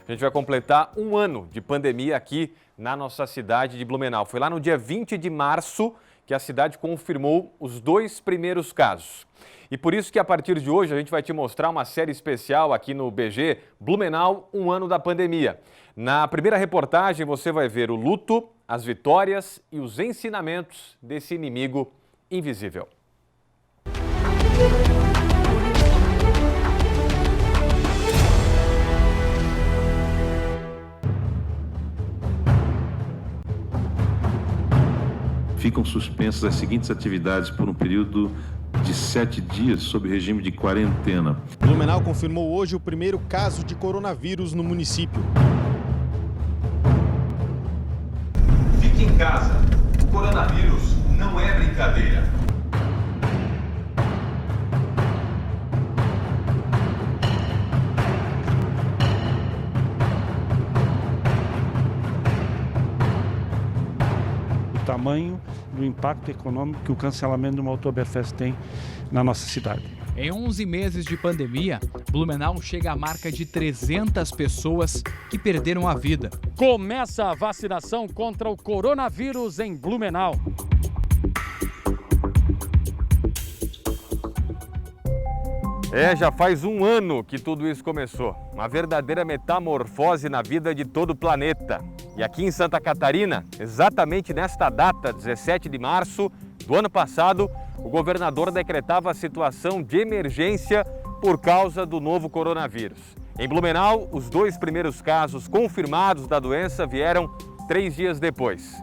A gente vai completar um ano de pandemia aqui na nossa cidade de Blumenau. Foi lá no dia 20 de março que a cidade confirmou os 2 primeiros casos. E por isso que a partir de hoje a gente vai te mostrar uma série especial aqui no BG Blumenau, um ano da pandemia. Na primeira reportagem você vai ver o luto, as vitórias e os ensinamentos desse inimigo invisível. Ficam suspensas as seguintes atividades por um período de 7 dias sob regime de quarentena. Blumenau confirmou hoje o primeiro caso de coronavírus no município. Fique em casa. O coronavírus não é brincadeira. Tamanho do impacto econômico que o cancelamento do Oktoberfest tem na nossa cidade. Em 11 meses de pandemia, Blumenau chega à marca de 300 pessoas que perderam a vida. Começa a vacinação contra o coronavírus em Blumenau. Já faz um ano que tudo isso começou. Uma verdadeira metamorfose na vida de todo o planeta. E aqui em Santa Catarina, exatamente nesta data, 17 de março do ano passado, o governador decretava a situação de emergência por causa do novo coronavírus. Em Blumenau, os 2 primeiros casos confirmados da doença vieram 3 dias depois.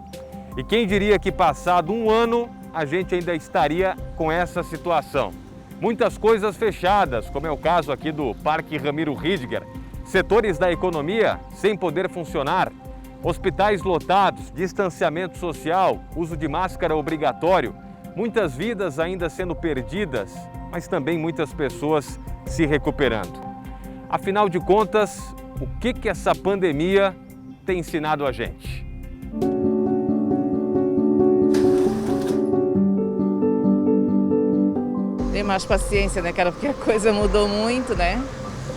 E quem diria que passado um ano, a gente ainda estaria com essa situação. Muitas coisas fechadas, como é o caso aqui do Parque Ramiro Ridger, setores da economia sem poder funcionar, hospitais lotados, distanciamento social, uso de máscara obrigatório, muitas vidas ainda sendo perdidas, mas também muitas pessoas se recuperando. Afinal de contas, o que essa pandemia tem ensinado a gente? Ter mais paciência, né, cara? Porque a coisa mudou muito, né?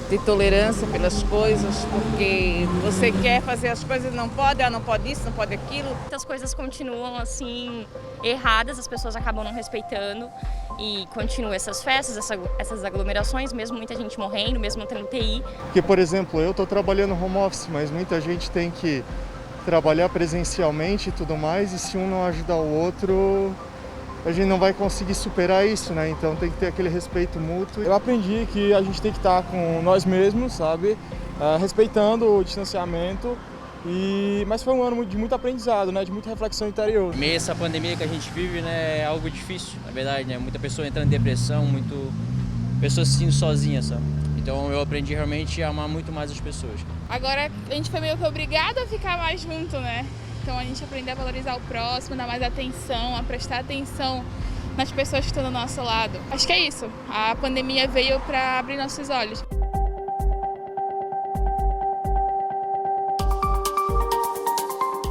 De tolerância pelas coisas, porque você quer fazer as coisas e não pode, não pode isso, não pode aquilo. Muitas coisas continuam assim erradas, as pessoas acabam não respeitando e continuam essas festas, essas aglomerações, mesmo muita gente morrendo, mesmo não tendo UTI. Porque, por exemplo, eu estou trabalhando home office, mas muita gente tem que trabalhar presencialmente e tudo mais, e se um não ajudar o outro, a gente não vai conseguir superar isso, né? Então tem que ter aquele respeito mútuo. Eu aprendi que a gente tem que estar com nós mesmos, sabe? Respeitando o distanciamento. Mas foi um ano de muito aprendizado, né? De muita reflexão interior. Meio essa pandemia que a gente vive, né, é algo difícil, na verdade, né? Muita pessoa entrando em depressão, pessoas se sentindo sozinhas, sabe? Então eu aprendi realmente a amar muito mais as pessoas. Agora a gente foi meio que obrigado a ficar mais junto, né? Então a gente aprender a valorizar o próximo, dar mais atenção, a prestar atenção nas pessoas que estão do nosso lado. Acho que é isso. A pandemia veio para abrir nossos olhos.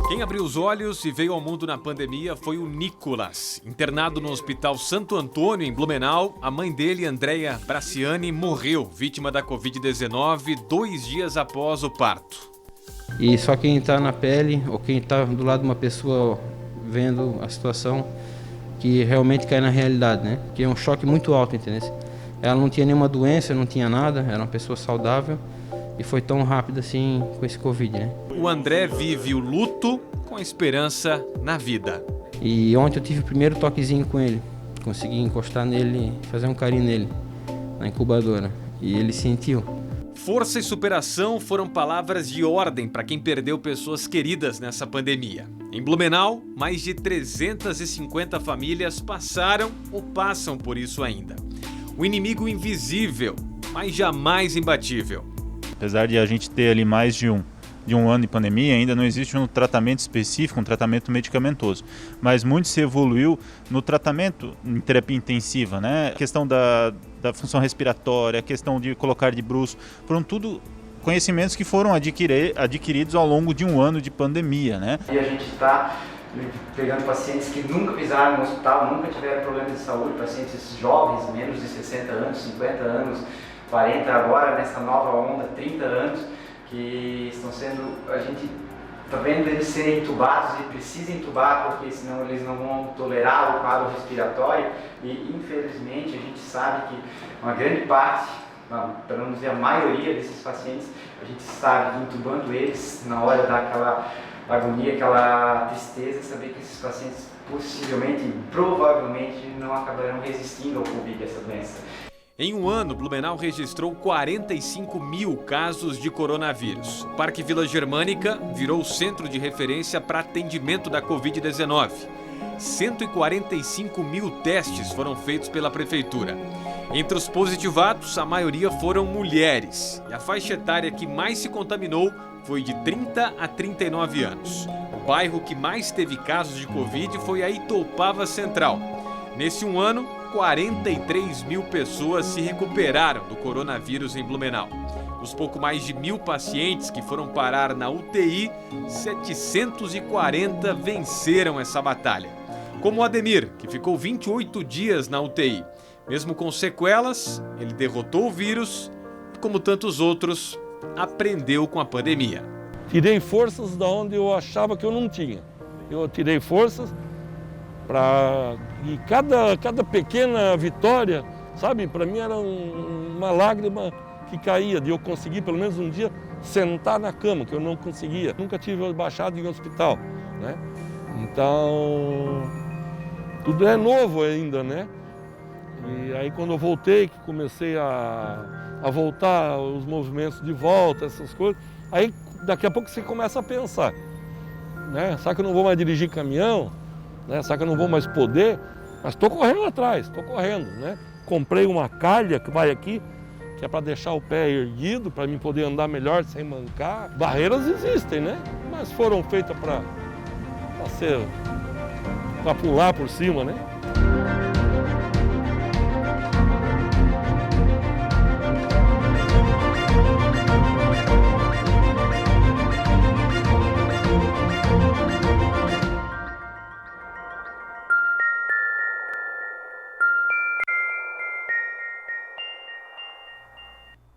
Quem abriu os olhos e veio ao mundo na pandemia foi o Nicolas. Internado no Hospital Santo Antônio, em Blumenau, a mãe dele, Andréia Braciani, morreu, vítima da Covid-19, 2 dias após o parto. E só quem está na pele ou quem está do lado de uma pessoa vendo a situação que realmente cai na realidade, né? Que é um choque muito alto, entendeu? Ela não tinha nenhuma doença, não tinha nada, era uma pessoa saudável e foi tão rápido assim com esse Covid, né? O André vive o luto com a esperança na vida. E ontem eu tive o primeiro toquezinho com ele, consegui encostar nele, fazer um carinho nele, na incubadora, e ele sentiu. Força e superação foram palavras de ordem para quem perdeu pessoas queridas nessa pandemia. Em Blumenau, mais de 350 famílias passaram ou passam por isso ainda. O inimigo invisível, mas jamais imbatível. Apesar de a gente ter ali mais de um ano de pandemia, ainda não existe um tratamento específico, um tratamento medicamentoso. Mas muito se evoluiu no tratamento em terapia intensiva, né? A questão da função respiratória, a questão de colocar de bruço, foram tudo conhecimentos que foram adquiridos ao longo de um ano de pandemia, né? E a gente está pegando pacientes que nunca pisaram no hospital, nunca tiveram problemas de saúde, pacientes jovens, menos de 60 anos, 50 anos, 40 agora, nessa nova onda, 30 anos, que estão sendo, a gente está vendo eles serem entubados e precisam entubar porque senão eles não vão tolerar o quadro respiratório e infelizmente a gente sabe que uma grande parte, para não dizer a maioria desses pacientes, a gente sabe que entubando eles na hora daquela agonia, aquela tristeza, saber que esses pacientes possivelmente, provavelmente não acabarão resistindo ao Covid, essa doença. Em um ano, Blumenau registrou 45 mil casos de coronavírus. O Parque Vila Germânica virou centro de referência para atendimento da Covid-19. 145 mil testes foram feitos pela Prefeitura. Entre os positivados, a maioria foram mulheres. E a faixa etária que mais se contaminou foi de 30 a 39 anos. O bairro que mais teve casos de Covid foi a Itoupava Central. Nesse um ano, 43 mil pessoas se recuperaram do coronavírus em Blumenau. Dos pouco mais de 1.000 pacientes que foram parar na UTI, 740 venceram essa batalha. Como o Ademir, que ficou 28 dias na UTI. Mesmo com sequelas, ele derrotou o vírus e, como tantos outros, aprendeu com a pandemia. Tirei forças da onde eu achava que eu não tinha. Eu tirei forças e cada pequena vitória, sabe, para mim era uma lágrima que caía, de eu conseguir pelo menos um dia sentar na cama, que eu não conseguia. Nunca tive baixado em hospital, né? Então, tudo é novo ainda, né? E aí quando eu voltei, que comecei a voltar, os movimentos de volta, essas coisas, aí daqui a pouco você começa a pensar, né? Será que eu não vou mais dirigir caminhão? Né? Será que eu não vou mais poder? Mas estou correndo atrás, estou correndo, né? Comprei uma calha que vai aqui, que é para deixar o pé erguido, para mim poder andar melhor sem mancar. Barreiras existem, né? Mas foram feitas para pular por cima, né?